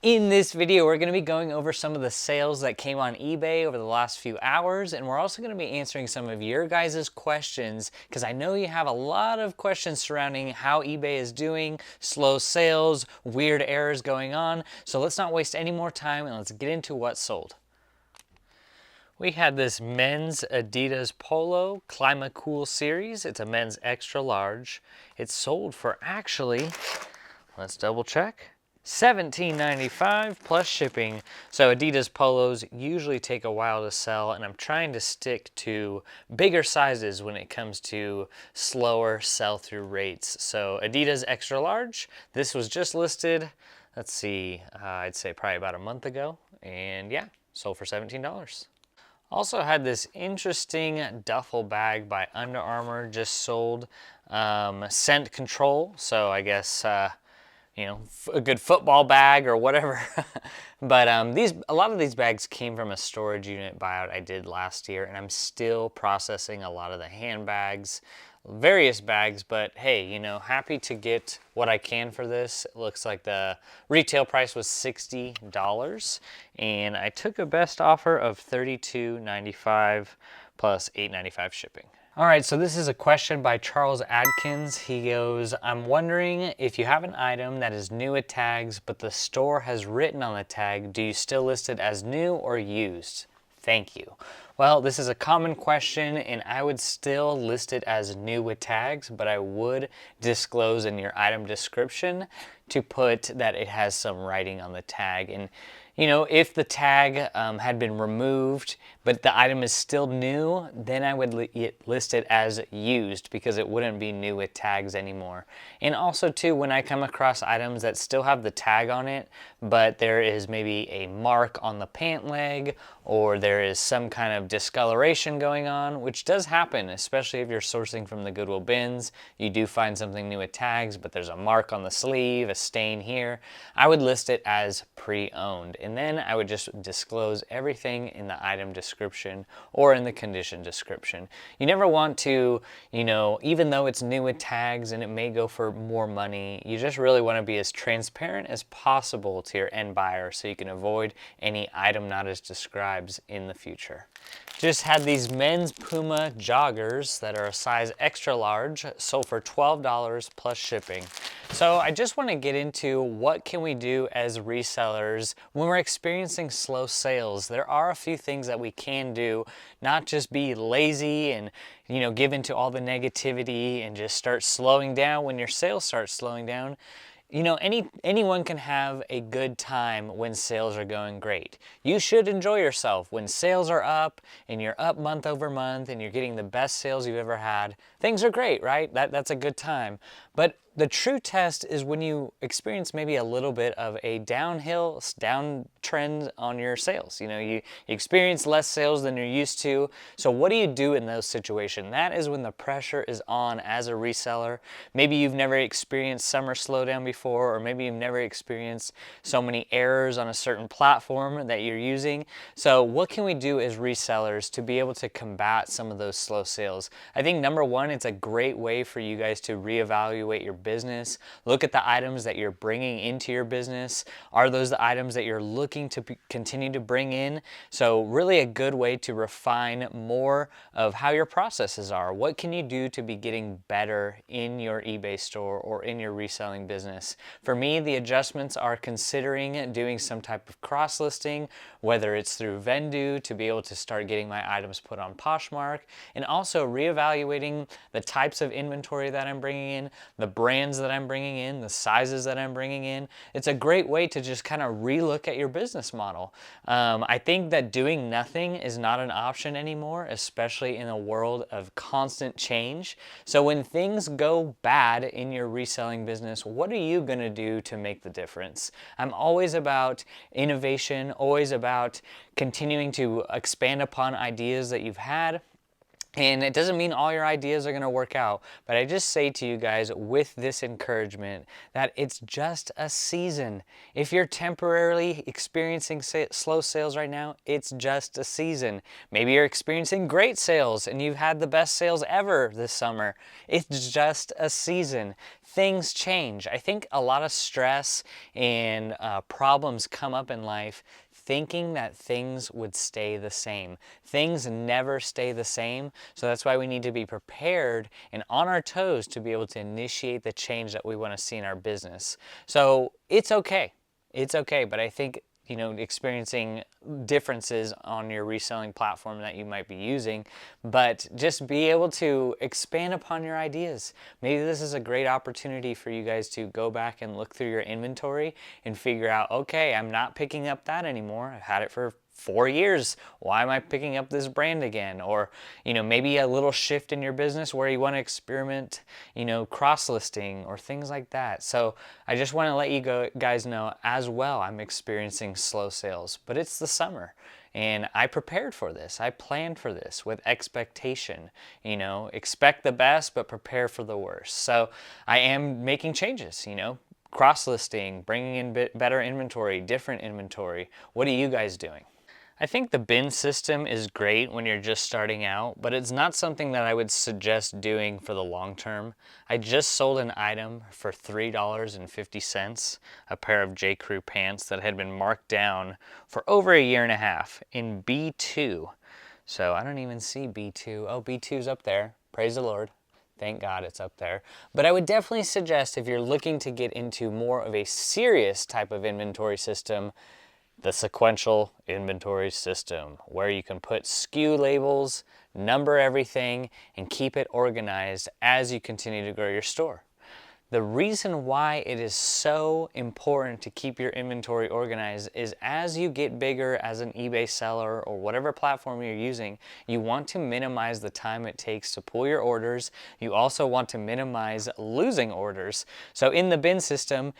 In this video, we're going to be going over some of the sales that came on eBay over the last few hours, and we're also going to be answering some of your guys' questions, because I know you have a lot of questions surrounding how eBay is doing, slow sales, weird errors going on. So let's not waste any more time and let's get into what sold. We had this men's Adidas Polo Climate Cool series. It's a men's extra large. It's sold for actually, let's double check, $17.95 plus shipping. So Adidas Polos usually take a while to sell, and I'm trying to stick to bigger sizes when it comes to slower sell-through rates. So Adidas extra large, this was just listed, let's see, I'd say probably about a month ago, and yeah, sold for $17. Also had this interesting duffel bag by Under Armour just sold. Scent control, so I guess you know, a good football bag or whatever. But a lot of these bags came from a storage unit buyout I did last year, and I'm still processing a lot of the handbags, various bags, but hey, you know, happy to get what I can for this. It looks like the retail price was $60, and I took a best offer of $32.95 plus $8.95 shipping. All right, so this is a question by Charles Adkins. He goes, I'm wondering if you have an item that is new at tags, but the store has written on the tag, do you still list it as new or used? Thank you. Well, this is a common question, and I would still list it as new with tags, but I would disclose in your item description to put that it has some writing on the tag. And you know, if the tag had been removed, but the item is still new, then I would list it as used, because it wouldn't be new with tags anymore. And also too, when I come across items that still have the tag on it, but there is maybe a mark on the pant leg, or there is some kind of discoloration going on, which does happen, especially if you're sourcing from the Goodwill bins. You do find something new with tags, but there's a mark on the sleeve, a stain here. I would list it as pre-owned, and then I would just disclose everything in the item description or in the condition description. You never want to, you know, even though it's new with tags and it may go for more money, you just really want to be as transparent as possible to your end buyer so you can avoid any item not as described in the future. Just had these men's Puma joggers that are a size extra large, sold for $12 plus shipping. So I just want to get into what can we do as resellers when we're experiencing slow sales. There are a few things that we can do, not just be lazy and, you know, give into all the negativity and just start slowing down when your sales start slowing down. You know, anyone can have a good time when sales are going great. You should enjoy yourself when sales are up and you're up month over month and you're getting the best sales you've ever had. Things are great, right? That's a good time. But the true test is when you experience maybe a little bit of a downtrend on your sales. You know, you experience less sales than you're used to. So what do you do in those situations? That is when the pressure is on as a reseller. Maybe you've never experienced summer slowdown before, or maybe you've never experienced so many errors on a certain platform that you're using. So what can we do as resellers to be able to combat some of those slow sales? I think number one, it's a great way for you guys to reevaluate your business. Look at the items that you're bringing into your business. Are those the items that you're looking to continue to bring in? So really a good way to refine more of how your processes are. What can you do to be getting better in your eBay store or in your reselling business? For me, the adjustments are considering doing some type of cross-listing, whether it's through Vendoo to be able to start getting my items put on Poshmark, and also reevaluating the types of inventory that I'm bringing in, the brands that I'm bringing in, the sizes that I'm bringing in. It's a great way to just kind of relook at your business model. I think that doing nothing is not an option anymore, especially in a world of constant change. So when things go bad in your reselling business, what are you going to do to make the difference? I'm always about innovation, always about continuing to expand upon ideas that you've had. And it doesn't mean all your ideas are going to work out, but I just say to you guys with this encouragement that it's just a season. If you're temporarily experiencing slow sales right now, it's just a season. Maybe you're experiencing great sales and you've had the best sales ever this summer. It's just a season. things change. I think a lot of stress and problems come up in life thinking that things would stay the same. Things never stay the same, so that's why we need to be prepared and on our toes to be able to initiate the change that we want to see in our business. So it's okay. It's okay, but I think, you know, experiencing differences on your reselling platform that you might be using, but just be able to expand upon your ideas. Maybe this is a great opportunity for you guys to go back and look through your inventory and figure out, okay, I'm not picking up that anymore. I've had it for 4 years. Why am I picking up this brand again? Or, you know, maybe a little shift in your business where you want to experiment, you know, cross-listing or things like that. So I just want to let you guys know as well, I'm experiencing slow sales, but it's the summer. And I prepared for this. I planned for this with expectation. You know, expect the best, but prepare for the worst. So I am making changes, you know, cross-listing, bringing in better inventory, different inventory. What are you guys doing? I think the bin system is great when you're just starting out, but it's not something that I would suggest doing for the long term. I just sold an item for $3.50, a pair of J. Crew pants that had been marked down for over 1.5 years in B2. So I don't even see B2. Oh, B2's up there. Praise the Lord. Thank God it's up there. But I would definitely suggest, if you're looking to get into more of a serious type of inventory system, the sequential inventory system, where you can put SKU labels, number everything, and keep it organized as you continue to grow your store. The reason why it is so important to keep your inventory organized is as you get bigger as an eBay seller or whatever platform you're using, you want to minimize the time it takes to pull your orders. You also want to minimize losing orders. So in the bin system,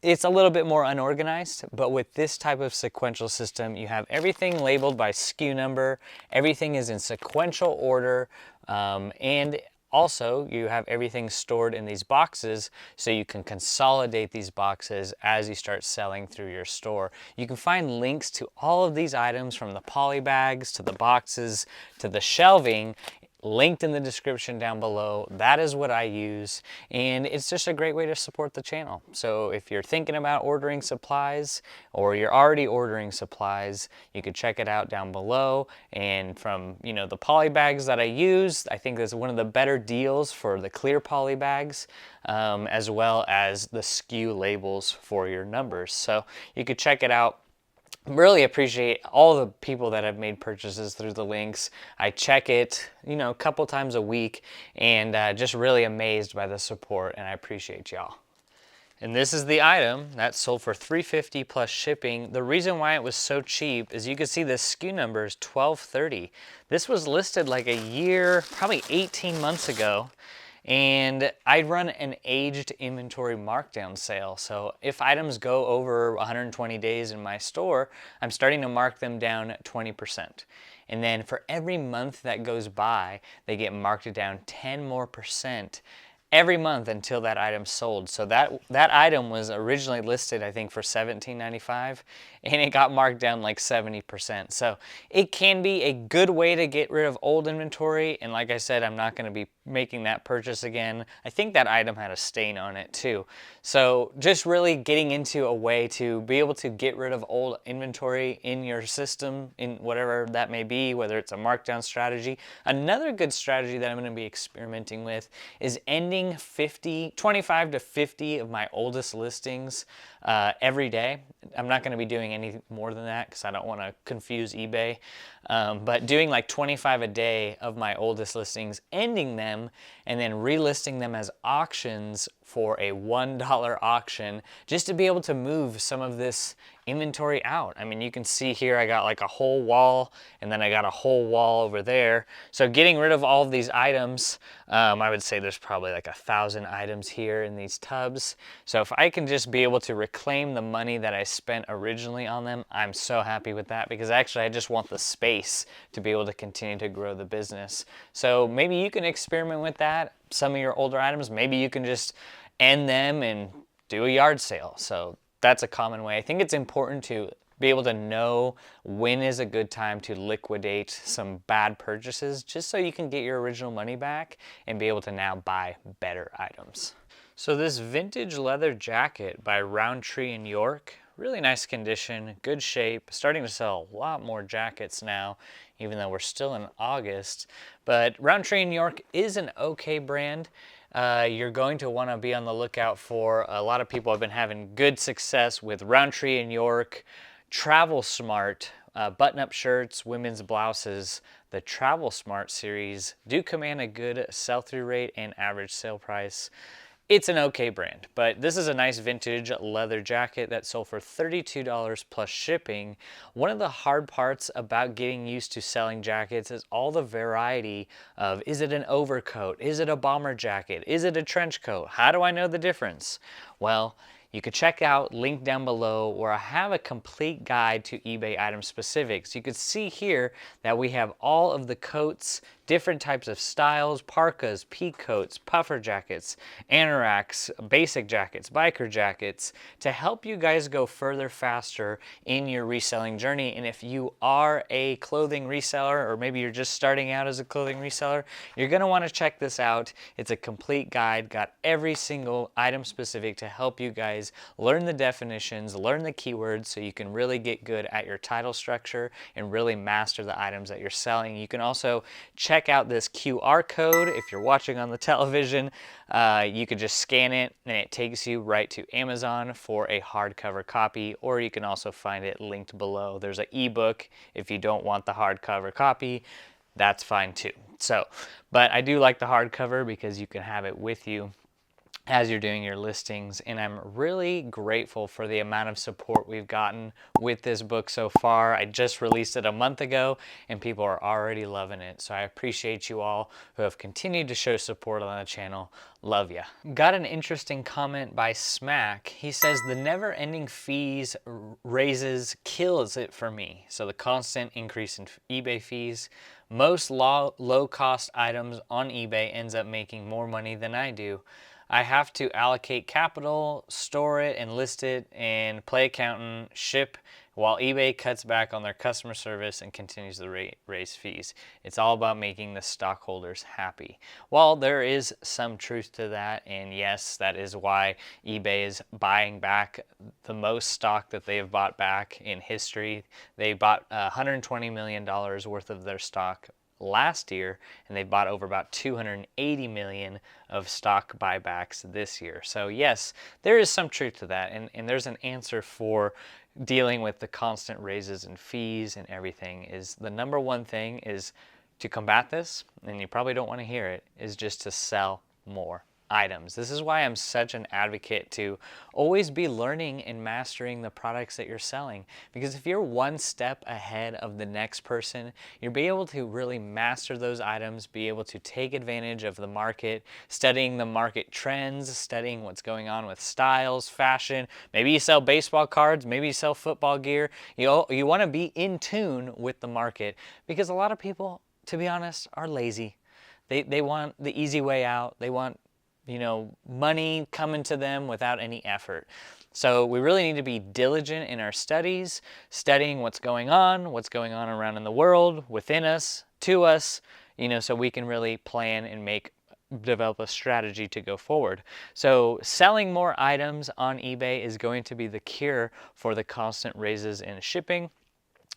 it's a little bit more unorganized, but with this type of sequential system, you have everything labeled by SKU number, everything is in sequential order, and also you have everything stored in these boxes so you can consolidate these boxes as you start selling through your store. You can find links to all of these items, from the poly bags to the boxes to the shelving, linked in the description down below. That is what I use, and it's just a great way to support the channel. So if you're thinking about ordering supplies, or you're already ordering supplies, you could check it out down below. And from, you know, the poly bags that I use, I think that's one of the better deals for the clear poly bags, as well as the SKU labels for your numbers. So you could check it out. Really appreciate all the people that have made purchases through the links. I check it, you know, a couple times a week, and just really amazed by the support, and I appreciate y'all. And this is the item that sold for $3.50 plus shipping. The reason why it was so cheap is you can see the SKU number is 1230. This was listed like a year, probably 18 months ago. And I run an aged inventory markdown sale. So if items go over 120 days in my store, I'm starting to mark them down 20%. And then for every month that goes by, they get marked down 10% more every month until that item's sold. So that item was originally listed, I think, for $17.95, and it got marked down like 70%. So it can be a good way to get rid of old inventory. And like I said, I'm not going to be making that purchase again. I think that item had a stain on it too. So just really getting into a way to be able to get rid of old inventory in your system, in whatever that may be, whether it's a markdown strategy. Another good strategy that I'm going to be experimenting with is ending 25 to 50 of my oldest listings every day. I'm not going to be doing any more than that because I don't want to confuse eBay, but doing like 25 a day of my oldest listings, ending them, and then relisting them as auctions for a $1 auction, just to be able to move some of this inventory out. I mean, you can see here I got like a whole wall, and then I got a whole wall over there. So getting rid of all of these items, I would say there's probably like 1,000 items here in these tubs. So if I can just be able to reclaim the money that I spent originally on them, I'm so happy with that, because actually I just want the space to be able to continue to grow the business. So maybe you can experiment with that. Some of your older items, maybe you can just end them and do a yard sale. So that's a common way. I think it's important to be able to know when is a good time to liquidate some bad purchases, just so you can get your original money back and be able to now buy better items. So this vintage leather jacket by Roundtree in York, really nice condition, good shape, starting to sell a lot more jackets now, even though we're still in August. But Roundtree in York is an okay brand. You're going to want to be on the lookout for, a lot of people have been having good success with Roundtree in York, Travel Smart, button-up shirts, women's blouses. The Travel Smart series do command a good sell-through rate and average sale price. It's an okay brand, but this is a nice vintage leather jacket that sold for $32 plus shipping. One of the hard parts about getting used to selling jackets is all the variety of, is it an overcoat? Is it a bomber jacket? Is it a trench coat? How do I know the difference? Well, you could check out, link down below, where I have a complete guide to eBay item specifics. You could see here that we have all of the coats, different types of styles, parkas, pea coats, puffer jackets, anoraks, basic jackets, biker jackets, to help you guys go further faster in your reselling journey. And if you are a clothing reseller, or maybe you're just starting out as a clothing reseller, you're gonna wanna check this out. It's a complete guide, got every single item specific to help you guys learn the definitions, learn the keywords, so you can really get good at your title structure and really master the items that you're selling. You can also check out this QR code if you're watching on the television. You could just scan it and it takes you right to Amazon for a hardcover copy, or you can also find it linked below. There's an ebook if you don't want the hardcover copy. That's fine too. So, but I do like the hardcover because you can have it with you as you're doing your listings, and I'm really grateful for the amount of support we've gotten with this book so far. I just released it a month ago and people are already loving it, so I appreciate you all who have continued to show support on the channel. Love ya. Got an interesting comment by Smack. He says the never-ending fees raises kills it for me. So the constant increase in eBay fees. Most low-cost items on eBay ends up making more money than I do. I have to allocate capital, store it and list it, and play accountant, ship, while eBay cuts back on their customer service and continues to raise fees. It's all about making the stockholders happy. Well, there is some truth to that, and yes, that is why eBay is buying back the most stock that they have bought back in history. They bought $120 million worth of their stock last year, and they bought over about 280 million of stock buybacks this year. So yes, there is some truth to that, and there's an answer for dealing with the constant raises and fees and everything. Is the number one thing is to combat this, and you probably don't want to hear it, is just to sell more items. This is why I'm such an advocate to always be learning and mastering the products that you're selling, because if you're one step ahead of the next person, you'll be able to really master those items, be able to take advantage of the market, studying the market trends, studying what's going on with styles, fashion. Maybe you sell baseball cards, maybe you sell football gear. You want to be in tune with the market, because a lot of people, to be honest, are lazy. They want the easy way out. They want, you know, money coming to them without any effort. So we really need to be diligent in our studies, studying what's going on around in the world, within us, to us, you know, so we can really plan and develop a strategy to go forward. So selling more items on eBay is going to be the cure for the constant raises in shipping,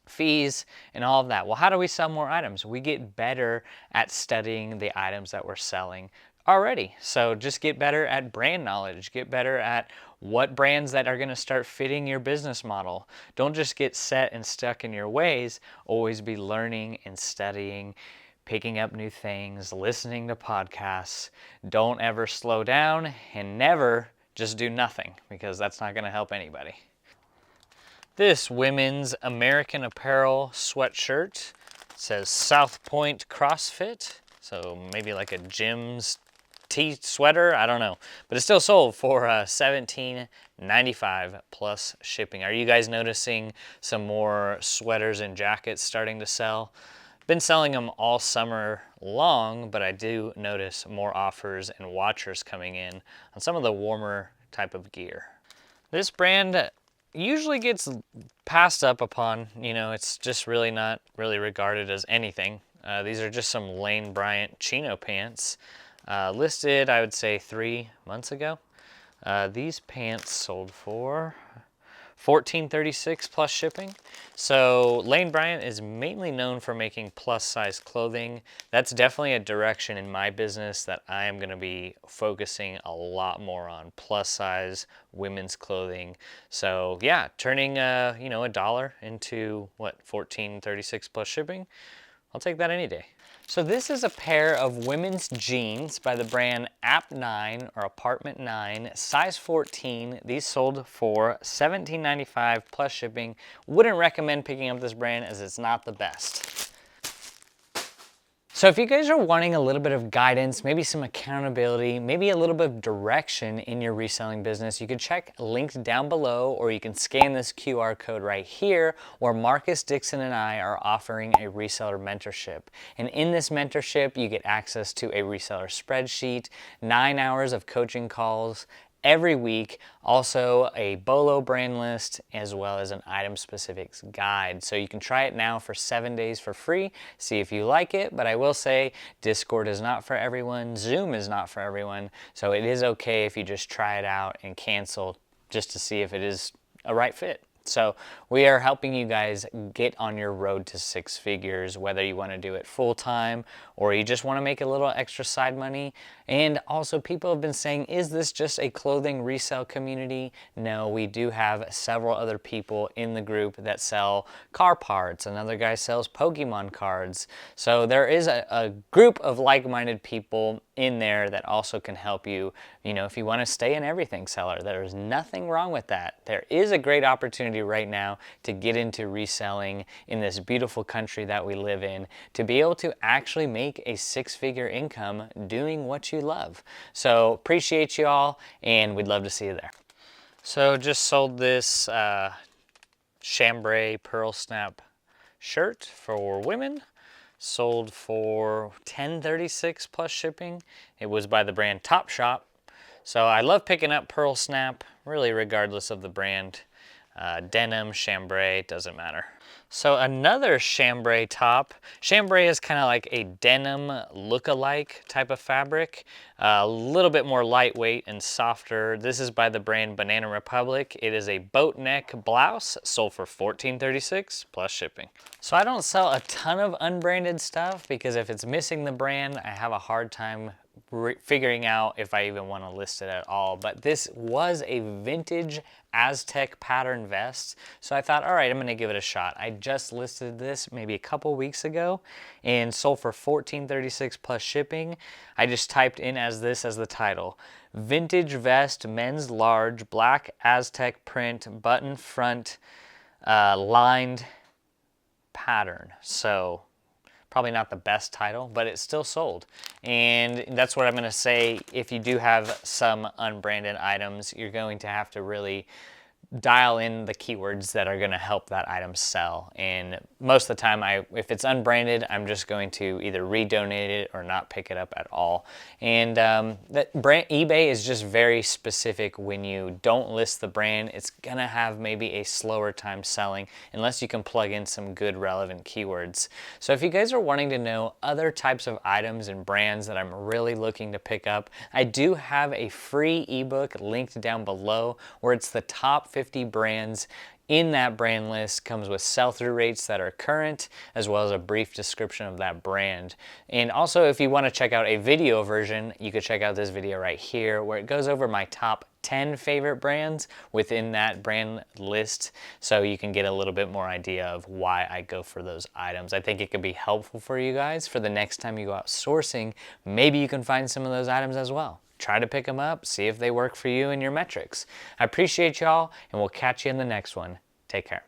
fees, and all of that. Well, how do we sell more items? We get better at studying the items that we're selling already. So just get better at brand knowledge, get better at what brands that are going to start fitting your business model. Don't just get set and stuck in your ways. Always be learning and studying, picking up new things, listening to podcasts. Don't ever slow down, and never just do nothing, because that's not going to help anybody. This women's American Apparel sweatshirt says South Point CrossFit. So maybe like a gym's sweater, I don't know, but it's still sold for $17.95 plus shipping. Are you guys noticing some more sweaters and jackets starting to sell? Been selling them all summer long, but I do notice more offers and watchers coming in on some of the warmer type of gear. This brand usually gets passed up upon, you know, it's just really not really regarded as anything. These are just some Lane Bryant chino pants. Listed, I would say 3 months ago. These pants sold for $14.36 plus shipping. So Lane Bryant is mainly known for making plus size clothing. That's definitely a direction in my business that I am going to be focusing a lot more on, plus size women's clothing. So yeah, turning a dollar into what, $14.36 plus shipping. I'll take that any day. So this is a pair of women's jeans by the brand App 9 or Apartment 9, size 14. These sold for $17.95 plus shipping. Wouldn't recommend picking up this brand as it's not the best. So if you guys are wanting a little bit of guidance, maybe some accountability, maybe a little bit of direction in your reselling business, you can check linked down below, or you can scan this QR code right here where Marcus, Dixon, and I are offering a reseller mentorship. And in this mentorship, you get access to a reseller spreadsheet, 9 hours of coaching calls every week, also a Polo brand list, as well as an item specifics guide. So you can try it now for 7 days for free, see if you like it. But I will say Discord is not for everyone, Zoom is not for everyone, so it is okay if you just try it out and cancel just to see if it is a right fit. So we are helping you guys get on your road to 6 figures, whether you want to do it full time or you just want to make a little extra side money. And also, people have been saying, is this just a clothing resale community? No, we do have several other people in the group that sell car parts. Another guy sells Pokemon cards. So there is a group of like-minded people in there that also can help you, if you want to stay an everything seller. There's nothing wrong with that. There is a great opportunity right now to get into reselling in this beautiful country that we live in, to be able to actually make a 6-figure income doing what you love. So appreciate you all, and we'd love to see you there. So just sold this chambray pearl snap shirt for women. Sold for $10.36 plus shipping. It was by the brand Topshop. So I love picking up pearl snap, really regardless of the brand. Denim, chambray, doesn't matter. So another chambray top. Chambray is kind of like a denim look-alike type of fabric. A little bit more lightweight and softer. This is by the brand Banana Republic. It is a boat neck blouse, sold for $14.36 plus shipping. So I don't sell a ton of unbranded stuff because if it's missing the brand, I have a hard time figuring out if I even want to list it at all. But this was a vintage Aztec pattern vest, so I thought, all right, I'm gonna give it a shot. I just listed this maybe a couple weeks ago and sold for $14.36 plus shipping. I just typed in as the title: vintage vest, men's large, black Aztec print, button front, lined pattern. So probably not the best title, but it still sold. And that's what I'm gonna say. If you do have some unbranded items, you're going to have to really dial in the keywords that are gonna help that item sell. And most of the time, if it's unbranded, I'm just going to either redonate it or not pick it up at all. And eBay is just very specific. When you don't list the brand, it's gonna have maybe a slower time selling unless you can plug in some good relevant keywords. So if you guys are wanting to know other types of items and brands that I'm really looking to pick up, I do have a free ebook linked down below where it's the top 50 brands. In that brand list comes with sell-through rates that are current, as well as a brief description of that brand. And also, if you want to check out a video version, you could check out this video right here where it goes over my top 10 favorite brands within that brand list, so you can get a little bit more idea of why I go for those items. I think it could be helpful for you guys for the next time you go out sourcing. Maybe you can find some of those items as well. Try to pick them up, see if they work for you and your metrics. I appreciate y'all, and we'll catch you in the next one. Take care.